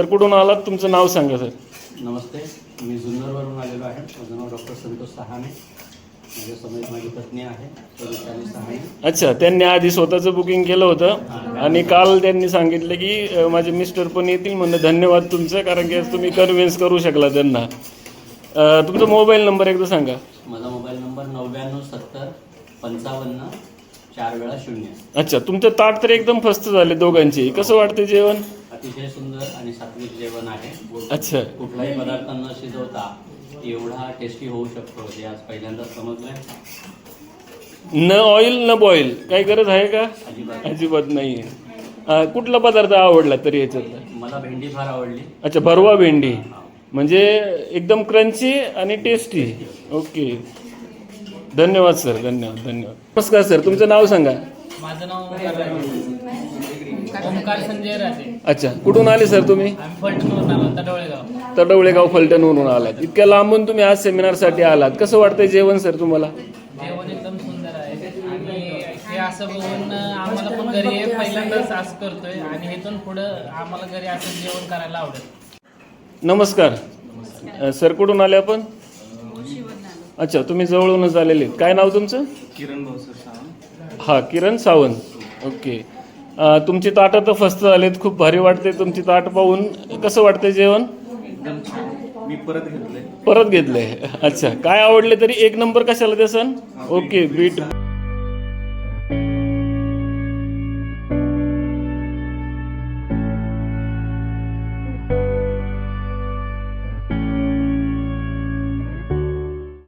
Sir कुठून आलात, तुमचं नाव सांगा सर. नमस्ते, मी जुन्नरवरून आलेलो आहे. माझं नाव डॉक्टर संतोष सहाने. माझ्यासमोर माझी पत्नी आहे सविताली सहाने. अच्छा, त्यांनी आधी स्वतःचं बुकिंग केलं होतं आणि काल त्यांनी सांगितलं की माझे मिस्टर पण येतील म्हणून. धन्यवाद तुमचं, कारण की तुम्ही कन्व्हिन्स करू शकला त्यांना. तुमचा मोबाईल नंबर एकदा सांगा. माझा मोबाईल नंबर 997055 4 वेळा 0. अच्छा, तुमचं ताट तर एकदम फस्त झाले दोघांचे. कसं वाटतं जेवण? अतिशय सुंदर आणि सात्विक जेवण आहे. अच्छा, कुठलाही पदार्थ न शिजवता एवढा टेस्टी होऊ शकतो हे आज पहिल्यांदाच समजलंय. न ऑइल न बॉईल काही गरज आहे का? अजिबात. अजिबात नाही आहे. कुठला पदार्थ आवडला तरी याच्यातला? मला भेंडी फार आवडली. अच्छा, भरवा भेंडी म्हणजे एकदम क्रंची आणि टेस्टी. ओके, धन्यवाद सर, धन्यवाद धन्यवाद. नमस्कार सर, तुमचं नाव सांगा. माझं नाव ओमकार संजय राजे. अच्छा, कुठून आले सर तुम्ही? आम्ही फलटणवरून आलो, तडवळेगाव. तडवळेगाव फलटणवरून आलात. इतक्या लांबून तुम्ही आज सेमिनारसाठी आलात. कसं वाटतंय जेवण सर तुम्हाला? जेवण एकदम सुंदर आहे आणि हे असं बघून आम्हाला पण घरी हे पहिल्यांदाच असं करतोय आणि इथून पुढं आम्हाला घरी असं जेवण करायला आवडेल. नमस्कार सर, कुठून आले आपण? अच्छा, तुम्ही जवळूनच आलेले. काय नाव तुमचं? किरण भाऊसर सावंत. हां, किरण सावंत. ओके, तुमची ताटं तर फस्त झालेत. खूप भारी वाटते तुमची ताट पाहून. कसं वाटतंय जेवण? एकदम छान. मी परत घेतलंय. परत घेतलंय. अच्छा, काय आवडले तरी एक नंबर कशाला द्यासन? Okay, bit